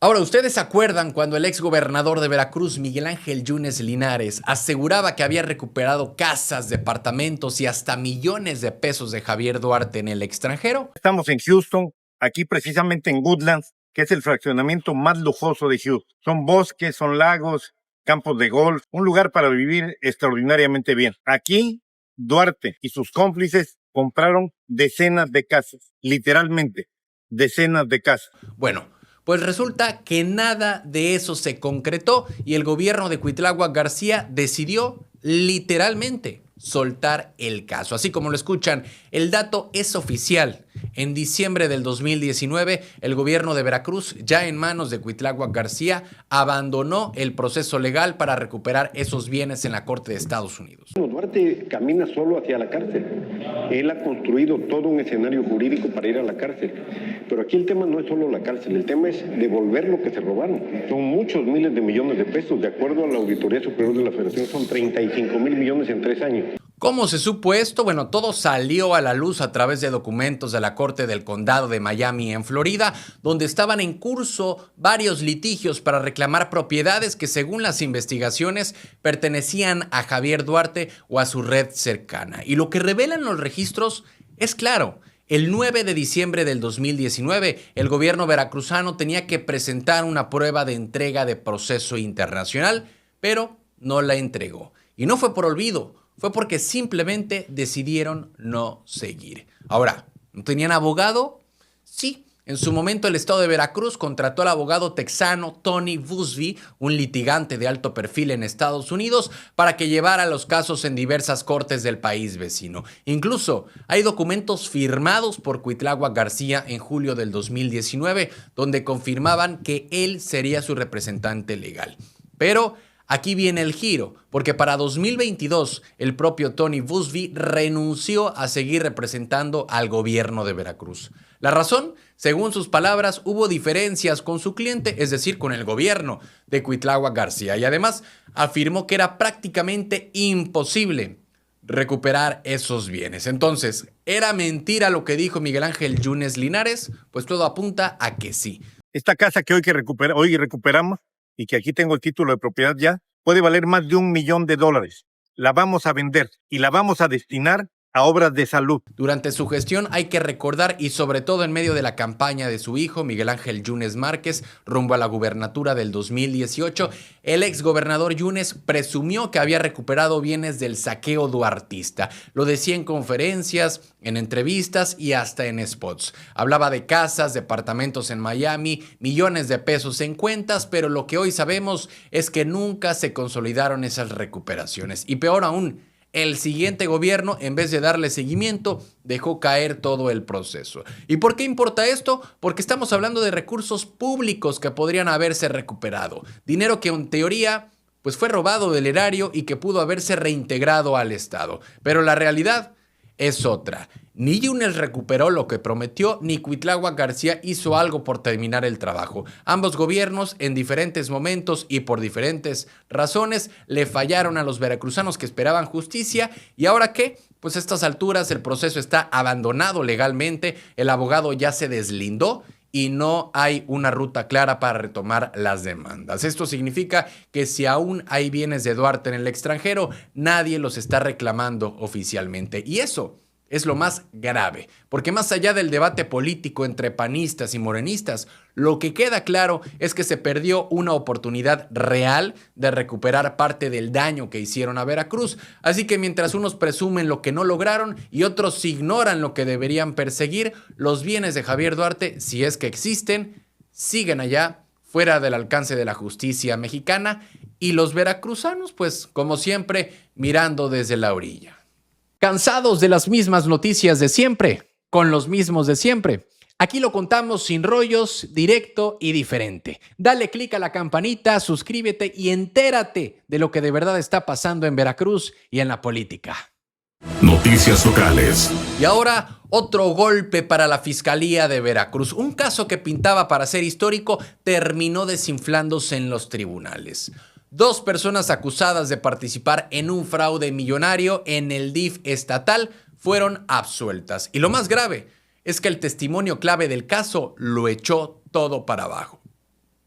Ahora, ¿ustedes se acuerdan cuando el exgobernador de Veracruz, Miguel Ángel Yunes Linares, aseguraba que había recuperado casas, departamentos y hasta millones de pesos de Javier Duarte en el extranjero? Estamos en Houston, aquí precisamente en Woodlands, que es el fraccionamiento más lujoso de Houston. Son bosques, son lagos, campos de golf, un lugar para vivir extraordinariamente bien. Aquí, Duarte y sus cómplices compraron decenas de casas, literalmente, decenas de casas. Bueno, pues resulta que nada de eso se concretó y el gobierno de Cuitláhuac García decidió literalmente soltar el caso. Así como lo escuchan, el dato es oficial. En diciembre del 2019, el gobierno de Veracruz, ya en manos de Cuitláhuac García, abandonó el proceso legal para recuperar esos bienes en la Corte de Estados Unidos. Duarte camina solo hacia la cárcel. Él ha construido todo un escenario jurídico para ir a la cárcel. Pero aquí el tema no es solo la cárcel, el tema es devolver lo que se robaron. Son muchos miles de millones de pesos. De acuerdo a la Auditoría Superior de la Federación, son 35,000 millones en 3 años. ¿Cómo se supo esto? Bueno, todo salió a la luz a través de documentos de la Corte del Condado de Miami en Florida, donde estaban en curso varios litigios para reclamar propiedades que, según las investigaciones, pertenecían a Javier Duarte o a su red cercana. Y lo que revelan los registros es claro. El 9 de diciembre del 2019, el gobierno veracruzano tenía que presentar una prueba de entrega de proceso internacional, pero no la entregó. Y no fue por olvido. Fue porque simplemente decidieron no seguir. Ahora, ¿no tenían abogado? Sí. En su momento el estado de Veracruz contrató al abogado texano Tony Buzbee, un litigante de alto perfil en Estados Unidos, para que llevara los casos en diversas cortes del país vecino. Incluso hay documentos firmados por Cuitláhuac García en julio del 2019, donde confirmaban que él sería su representante legal. Pero aquí viene el giro, porque para 2022 el propio Tony Buzbee renunció a seguir representando al gobierno de Veracruz. La razón, según sus palabras, hubo diferencias con su cliente, es decir, con el gobierno de Cuitláhuac García, y además afirmó que era prácticamente imposible recuperar esos bienes. Entonces, ¿era mentira lo que dijo Miguel Ángel Yunes Linares? Pues todo apunta a que sí. Esta casa que hoy recuperamos y que aquí tengo el título de propiedad ya, puede valer más de $1 millón. La vamos a vender y la vamos a destinar a obras de salud. Durante su gestión hay que recordar, y sobre todo en medio de la campaña de su hijo, Miguel Ángel Yunes Márquez, rumbo a la gubernatura del 2018, el exgobernador Yunes presumió que había recuperado bienes del saqueo duartista. Lo decía en conferencias, en entrevistas y hasta en spots. Hablaba de casas, departamentos en Miami, millones de pesos en cuentas, pero lo que hoy sabemos es que nunca se consolidaron esas recuperaciones. Y peor aún, el siguiente gobierno, en vez de darle seguimiento, dejó caer todo el proceso. ¿Y por qué importa esto? Porque estamos hablando de recursos públicos que podrían haberse recuperado. Dinero que en teoría pues fue robado del erario y que pudo haberse reintegrado al Estado. Pero la realidad es otra. Ni Yunes recuperó lo que prometió, ni Cuitláhuac García hizo algo por terminar el trabajo. Ambos gobiernos, en diferentes momentos y por diferentes razones, le fallaron a los veracruzanos que esperaban justicia. ¿Y ahora qué? Pues a estas alturas el proceso está abandonado legalmente, el abogado ya se deslindó y no hay una ruta clara para retomar las demandas. Esto significa que si aún hay bienes de Duarte en el extranjero, nadie los está reclamando oficialmente. Y eso es lo más grave, porque más allá del debate político entre panistas y morenistas, lo que queda claro es que se perdió una oportunidad real de recuperar parte del daño que hicieron a Veracruz. Así que mientras unos presumen lo que no lograron y otros ignoran lo que deberían perseguir, los bienes de Javier Duarte, si es que existen, siguen allá, fuera del alcance de la justicia mexicana, y los veracruzanos, pues como siempre, mirando desde la orilla. ¿Cansados de las mismas noticias de siempre? Con los mismos de siempre. Aquí lo contamos sin rollos, directo y diferente. Dale click a la campanita, suscríbete y entérate de lo que de verdad está pasando en Veracruz y en la política. Noticias locales. Y ahora, otro golpe para la Fiscalía de Veracruz. Un caso que pintaba para ser histórico terminó desinflándose en los tribunales. 2 personas acusadas de participar en un fraude millonario en el DIF estatal fueron absueltas. Y lo más grave es que el testimonio clave del caso lo echó todo para abajo.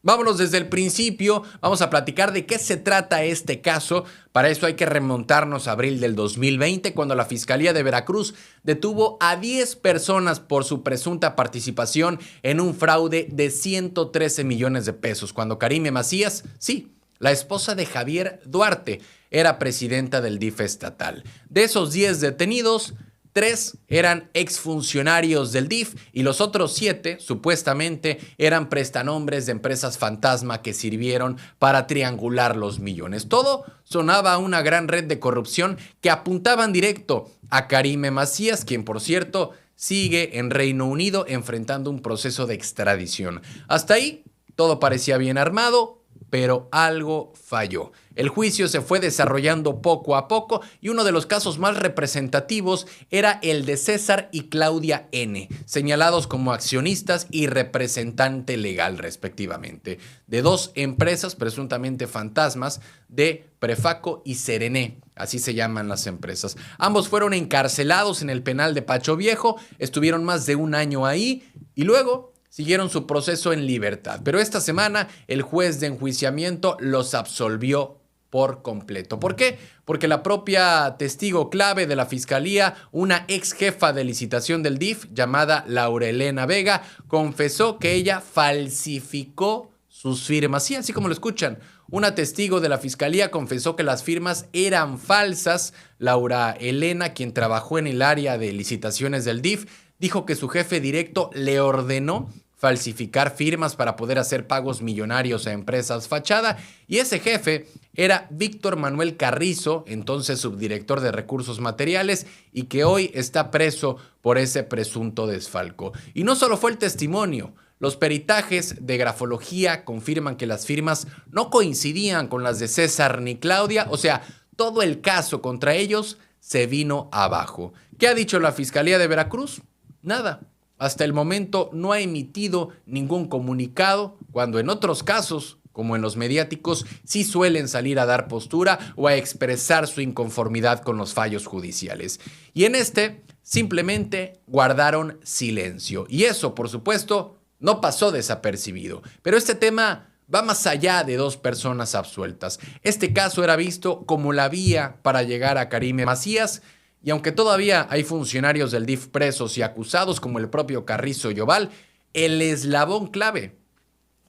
Vámonos desde el principio, vamos a platicar de qué se trata este caso. Para eso hay que remontarnos a abril del 2020, cuando la Fiscalía de Veracruz detuvo a 10 personas por su presunta participación en un fraude de 113 millones de pesos, cuando Karime Macías, sí, la esposa de Javier Duarte, era presidenta del DIF estatal. De esos 10 detenidos, 3 eran exfuncionarios del DIF y los otros 7, supuestamente, eran prestanombres de empresas fantasma que sirvieron para triangular los millones. Todo sonaba a una gran red de corrupción que apuntaban directo a Karime Macías, quien, por cierto, sigue en Reino Unido enfrentando un proceso de extradición. Hasta ahí, todo parecía bien armado, pero algo falló. El juicio se fue desarrollando poco a poco y uno de los casos más representativos era el de César y Claudia N., señalados como accionistas y representante legal respectivamente, de 2 empresas presuntamente fantasmas de Prefaco y Serené, así se llaman las empresas. Ambos fueron encarcelados en el penal de Pacho Viejo, estuvieron más de 1 año ahí y luego siguieron su proceso en libertad. Pero esta semana el juez de enjuiciamiento los absolvió por completo. ¿Por qué? Porque la propia testigo clave de la fiscalía, una ex jefa de licitación del DIF llamada Laura Elena Vega, confesó que ella falsificó sus firmas. Sí, así como lo escuchan. Una testigo de la fiscalía confesó que las firmas eran falsas. Laura Elena, quien trabajó en el área de licitaciones del DIF, dijo que su jefe directo le ordenó falsificar firmas para poder hacer pagos millonarios a empresas fachada, y ese jefe era Víctor Manuel Carrizo, entonces subdirector de Recursos Materiales, y que hoy está preso por ese presunto desfalco. Y no solo fue el testimonio, los peritajes de grafología confirman que las firmas no coincidían con las de César ni Claudia, o sea, todo el caso contra ellos se vino abajo. ¿Qué ha dicho la Fiscalía de Veracruz? Nada. Hasta el momento no ha emitido ningún comunicado, cuando en otros casos, como en los mediáticos, sí suelen salir a dar postura o a expresar su inconformidad con los fallos judiciales. Y en este, simplemente guardaron silencio. Y eso, por supuesto, no pasó desapercibido. Pero este tema va más allá de 2 personas absueltas. Este caso era visto como la vía para llegar a Karime Macías. Y aunque todavía hay funcionarios del DIF presos y acusados como el propio Carrizo y Oval, el eslabón clave,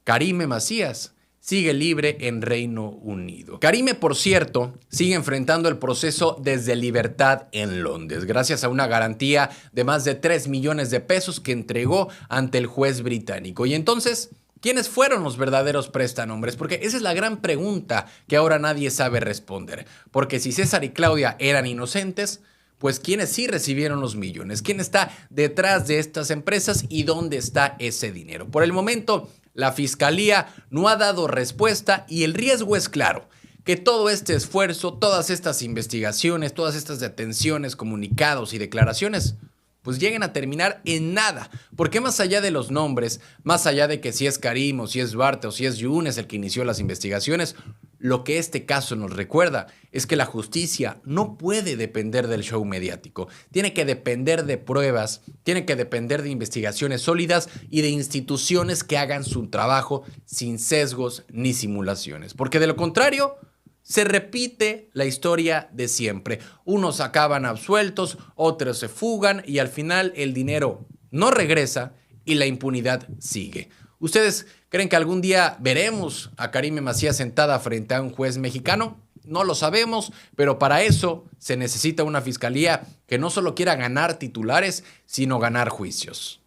Karime Macías, sigue libre en Reino Unido. Karime, por cierto, sigue enfrentando el proceso desde libertad en Londres, gracias a una garantía de más de 3 millones de pesos que entregó ante el juez británico. Y entonces, ¿quiénes fueron los verdaderos prestanombres? Porque esa es la gran pregunta que ahora nadie sabe responder. Porque si César y Claudia eran inocentes, pues ¿quiénes sí recibieron los millones? ¿Quién está detrás de estas empresas y dónde está ese dinero? Por el momento, la Fiscalía no ha dado respuesta y el riesgo es claro, que todo este esfuerzo, todas estas investigaciones, todas estas detenciones, comunicados y declaraciones, pues lleguen a terminar en nada. Porque más allá de los nombres, más allá de que si es Karim o si es Duarte o si es Yunes el que inició las investigaciones, lo que este caso nos recuerda es que la justicia no puede depender del show mediático. Tiene que depender de pruebas, tiene que depender de investigaciones sólidas y de instituciones que hagan su trabajo sin sesgos ni simulaciones. Porque de lo contrario, se repite la historia de siempre. Unos acaban absueltos, otros se fugan y al final el dinero no regresa y la impunidad sigue. ¿Ustedes creen que algún día veremos a Karime Macías sentada frente a un juez mexicano? No lo sabemos, pero para eso se necesita una fiscalía que no solo quiera ganar titulares, sino ganar juicios.